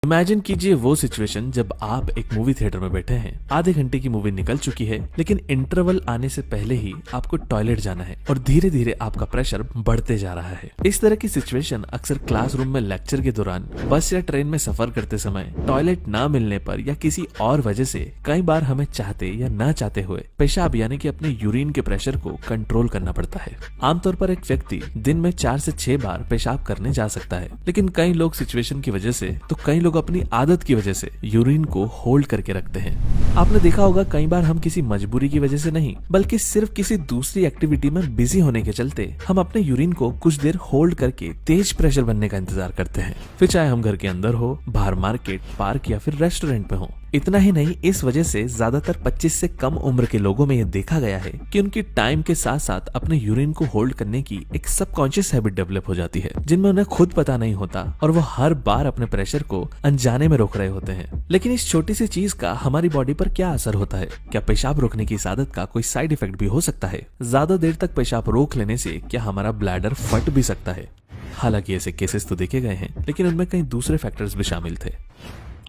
Imagine कीजिए वो situation जब आप एक मूवी थिएटर में बैठे हैं, आधे घंटे की मूवी निकल चुकी है, लेकिन इंटरवल आने से पहले ही आपको टॉयलेट जाना है और धीरे धीरे आपका प्रेशर बढ़ते जा रहा है। इस तरह की सिचुएशन अक्सर क्लासरूम में लेक्चर के दौरान, बस या ट्रेन में सफर करते समय, टॉयलेट ना मिलने पर या किसी और वजह से कई बार हमें चाहते या ना चाहते हुए पेशाब यानी कि अपने यूरिन के प्रेशर को कंट्रोल करना पड़ता है। आमतौर पर एक व्यक्ति दिन में 4 से 6 बार पेशाब करने जा सकता है, लेकिन कई लोग सिचुएशन की वजह से तो कई लोग अपनी आदत की वजह से यूरिन को होल्ड करके रखते हैं। आपने देखा होगा कई बार हम किसी मजबूरी की वजह से नहीं, बल्कि सिर्फ किसी दूसरी एक्टिविटी में बिजी होने के चलते हम अपने यूरिन को कुछ देर होल्ड करके तेज प्रेशर बनने का इंतजार करते हैं, फिर चाहे हम घर के अंदर हो, बाहर मार्केट, पार्क या फिर रेस्टोरेंट में हो। इतना ही नहीं, इस वजह से ज्यादातर 25 से कम उम्र के लोगों में यह देखा गया है कि उनकी टाइम के साथ साथ अपने यूरिन को होल्ड करने की एक सबकॉन्शियस हैबिट डेवलप हो जाती है, जिनमें उन्हें खुद पता नहीं होता और वो हर बार अपने प्रेशर को अनजाने में रोक रहे होते हैं। लेकिन इस छोटी सी चीज का हमारी बॉडी पर क्या असर होता है? क्या पेशाब रोकने की इस आदत का कोई साइड इफेक्ट भी हो सकता है? ज्यादा देर तक पेशाब रोक लेने से क्या हमारा ब्लैडर फट भी सकता है? हालांकि ऐसे केसेस तो देखे गए हैं, लेकिन उनमें कई दूसरे फैक्टर्स भी शामिल थे।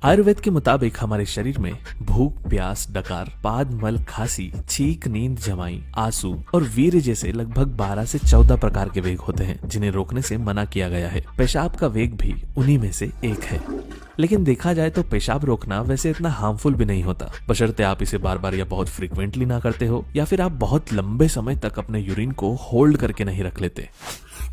आयुर्वेद के मुताबिक हमारे शरीर में भूख, प्यास, डकार, पाद, मल, खांसी, छींक, नींद, जमाई, आंसू और वीर्य जैसे लगभग 12 से 14 प्रकार के वेग होते हैं, जिन्हें रोकने से मना किया गया है। पेशाब का वेग भी उन्हीं में से एक है। लेकिन देखा जाए तो पेशाब रोकना वैसे इतना हार्मफुल भी नहीं होता, बशर्ते आप इसे बार बार या बहुत फ्रीक्वेंटली ना करते हो, या फिर आप बहुत लंबे समय तक अपने यूरिन को होल्ड करके नहीं रख लेते।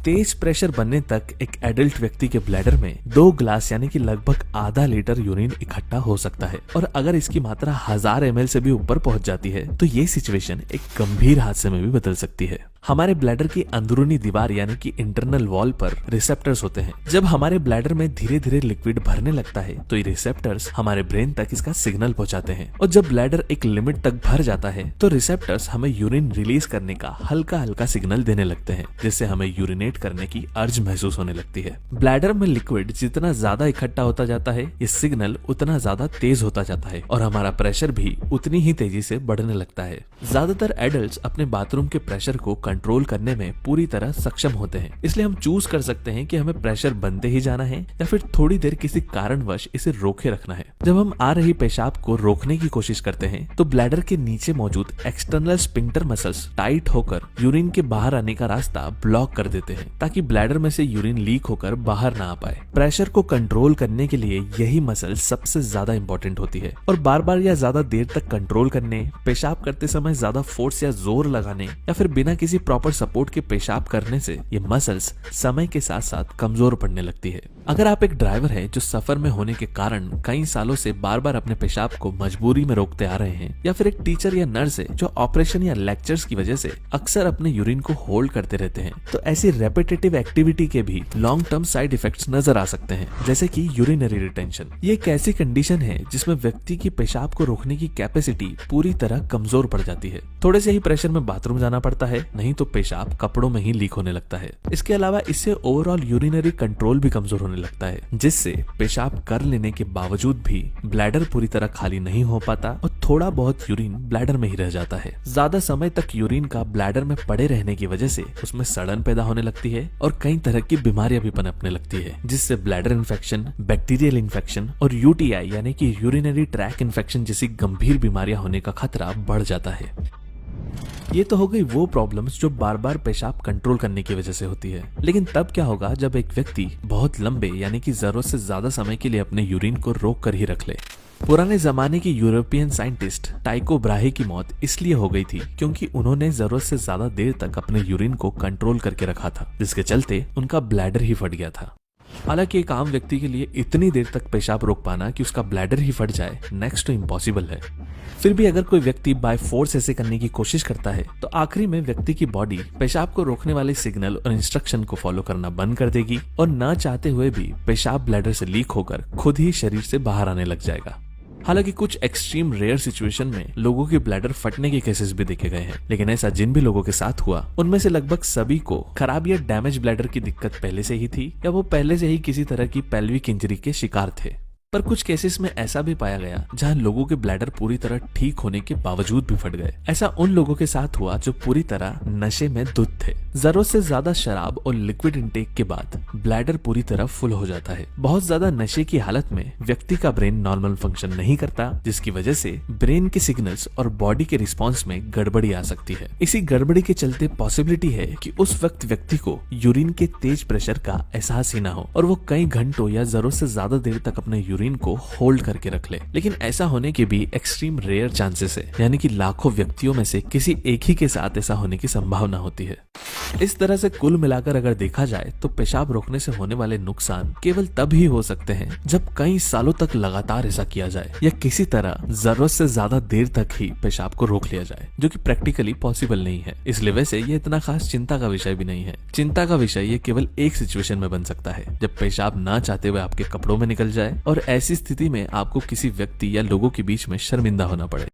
तेज प्रेशर बनने तक एक एडल्ट व्यक्ति के ब्लैडर में 2 ग्लास यानी कि लगभग आधा लीटर यूरिन इकट्ठा हो सकता है, और अगर इसकी मात्रा 1000 ml से भी ऊपर पहुंच जाती है तो ये सिचुएशन एक गंभीर हादसे में भी बदल सकती है। हमारे ब्लैडर की अंदरूनी दीवार यानी कि इंटरनल वॉल पर रिसेप्टर्स होते हैं। जब हमारे ब्लैडर में धीरे धीरे लिक्विड भरने लगता है तो ये रिसेप्टर्स हमारे ब्रेन तक इसका सिग्नल पहुंचाते हैं, और जब ब्लैडर एक लिमिट तक भर जाता है तो रिसेप्टर्स हमें यूरिन रिलीज करने का हल्का हल्का सिग्नल देने लगते हैं, जिससे हमें यूरिनेट करने की अर्ज महसूस होने लगती है। ब्लैडर में लिक्विड जितना ज्यादा इकट्ठा होता जाता है, ये सिग्नल उतना ज्यादा तेज होता जाता है और हमारा प्रेशर भी उतनी ही तेजी से बढ़ने लगता है। ज्यादातर एडल्ट्स अपने बाथरूम के प्रेशर को कंट्रोल करने में पूरी तरह सक्षम होते हैं, इसलिए हम चूज कर सकते हैं कि हमें प्रेशर बनते ही जाना है या फिर थोड़ी देर किसी कारणवश इसे रोके रखना है। जब हम आ रही पेशाब को रोकने की कोशिश करते हैं तो ब्लैडर के नीचे मौजूद एक्सटर्नल स्फिंक्टर मसल्स टाइट होकर यूरिन के बाहर आने का रास्ता ब्लॉक कर देते हैं, ताकि ब्लैडर में से यूरिन लीक होकर बाहर ना आ पाए। प्रेशर को कंट्रोल करने के लिए यही मसल सबसे ज्यादा इंपॉर्टेंट होती है, और बार बार या ज्यादा देर तक कंट्रोल करने, पेशाब करते समय ज्यादा फोर्स या जोर लगाने या फिर बिना किसी प्रॉपर सपोर्ट के पेशाब करने से ये मसल्स समय के साथ साथ कमजोर पड़ने लगती है। अगर आप एक ड्राइवर हैं जो सफर में होने के कारण कई सालों से बार बार अपने पेशाब को मजबूरी में रोकते आ रहे हैं, या फिर एक टीचर या नर्स है जो ऑपरेशन या लेक्चर्स की वजह से अक्सर अपने यूरिन को होल्ड करते रहते हैं, तो ऐसी रेपिटेटिव एक्टिविटी के भी लॉन्ग टर्म साइड इफेक्ट्स नजर आ सकते हैं, जैसे कि यूरिनरी रिटेंशन। ये एक ऐसी कंडीशन है जिसमें व्यक्ति की पेशाब को रोकने की कैपेसिटी पूरी तरह कमजोर पड़ जाती है। थोड़े से ही प्रेशर में बाथरूम जाना पड़ता है, नहीं तो पेशाब कपड़ों में ही लीक होने लगता है। इसके अलावा इससे ओवरऑल यूरिनरी कंट्रोल भी कमजोर होने लगता है, जिससे पेशाब कर लेने के बावजूद भी ब्लैडर पूरी तरह खाली नहीं हो पाता और थोड़ा बहुत यूरिन ब्लैडर में ही रह जाता है। ज्यादा समय तक यूरिन का ब्लैडर में पड़े रहने की वजह से उसमें सड़न पैदा होने लगती है और कई तरह की बीमारियां भी पनपने लगती है, जिससे ब्लैडर इन्फेक्शन, बैक्टीरियल इन्फेक्शन और यूटीआई यानी कि यूरिनरी ट्रैक इन्फेक्शन जैसी गंभीर बीमारियां होने का खतरा बढ़ जाता है। ये तो हो गई वो प्रॉब्लम्स जो बार बार पेशाब कंट्रोल करने की वजह से होती है, लेकिन तब क्या होगा जब एक व्यक्ति बहुत लंबे यानी कि जरूरत से ज्यादा समय के लिए अपने यूरिन को रोक कर ही रख ले। पुराने जमाने के यूरोपियन साइंटिस्ट टाइको ब्राहे की मौत इसलिए हो गई थी क्योंकि उन्होंने जरूरत से ज्यादा देर तक अपने यूरिन को कंट्रोल करके रखा था, जिसके चलते उनका ब्लैडर ही फट गया था। हालांकि एक आम व्यक्ति के लिए इतनी देर तक पेशाब रोक पाना कि उसका ब्लैडर ही फट जाए नेक्स्ट टू इम्पॉसिबल है। फिर भी अगर कोई व्यक्ति बाय फोर्स ऐसे करने की कोशिश करता है तो आखिरी में व्यक्ति की बॉडी पेशाब को रोकने वाले सिग्नल और इंस्ट्रक्शन को फॉलो करना बंद कर देगी और ना चाहते हुए भी पेशाब ब्लैडर से लीक होकर खुद ही शरीर से बाहर आने लग जाएगा। हालांकि कुछ एक्सट्रीम रेयर सिचुएशन में लोगों के ब्लैडर फटने के केसेस भी देखे गए हैं, लेकिन ऐसा जिन भी लोगों के साथ हुआ उनमें से लगभग सभी को खराब या डैमेज ब्लैडर की दिक्कत पहले से ही थी, या वो पहले से ही किसी तरह की पेल्विक इंजरी के शिकार थे। पर कुछ केसेस में ऐसा भी पाया गया जहां लोगों के ब्लैडर पूरी तरह ठीक होने के बावजूद भी फट गए। ऐसा उन लोगों के साथ हुआ जो पूरी तरह नशे में धुत थे। जरूरत से ज्यादा शराब और लिक्विड इंटेक के बाद ब्लैडर पूरी तरह फुल हो जाता है। बहुत ज्यादा नशे की हालत में व्यक्ति का ब्रेन नॉर्मल फंक्शन नहीं करता, जिसकी वजह से ब्रेन के सिग्नल्स और बॉडी के रिस्पॉन्स में गड़बड़ी आ सकती है। इसी गड़बड़ी के चलते पॉसिबिलिटी है कि उस वक्त व्यक्ति को यूरिन के तेज प्रेशर का एहसास ही ना हो और वो कई घंटों या जरूरत से ज्यादा देर तक अपने यूरिन को होल्ड करके रख ले। लेकिन ऐसा होने के भी एक्सट्रीम रेयर चांसेस है, यानी कि लाखों व्यक्तियों में से किसी एक ही के साथ ऐसा होने की संभावना होती है। इस तरह से कुल मिलाकर अगर देखा जाए तो पेशाब रोकने से होने वाले नुकसान केवल तब ही हो सकते हैं जब कई सालों तक लगातार ऐसा किया जाए या किसी तरह जरूरत से ज्यादा देर तक ही पेशाब को रोक लिया जाए, जो कि प्रैक्टिकली पॉसिबल नहीं है। इसलिए वैसे ये इतना खास चिंता का विषय भी नहीं है। चिंता का विषय ये केवल एक सिचुएशन में बन सकता है, जब पेशाब ना चाहते हुए आपके कपड़ों में निकल जाए और ऐसी स्थिति में आपको किसी व्यक्ति या लोगों के बीच में शर्मिंदा होना पड़े।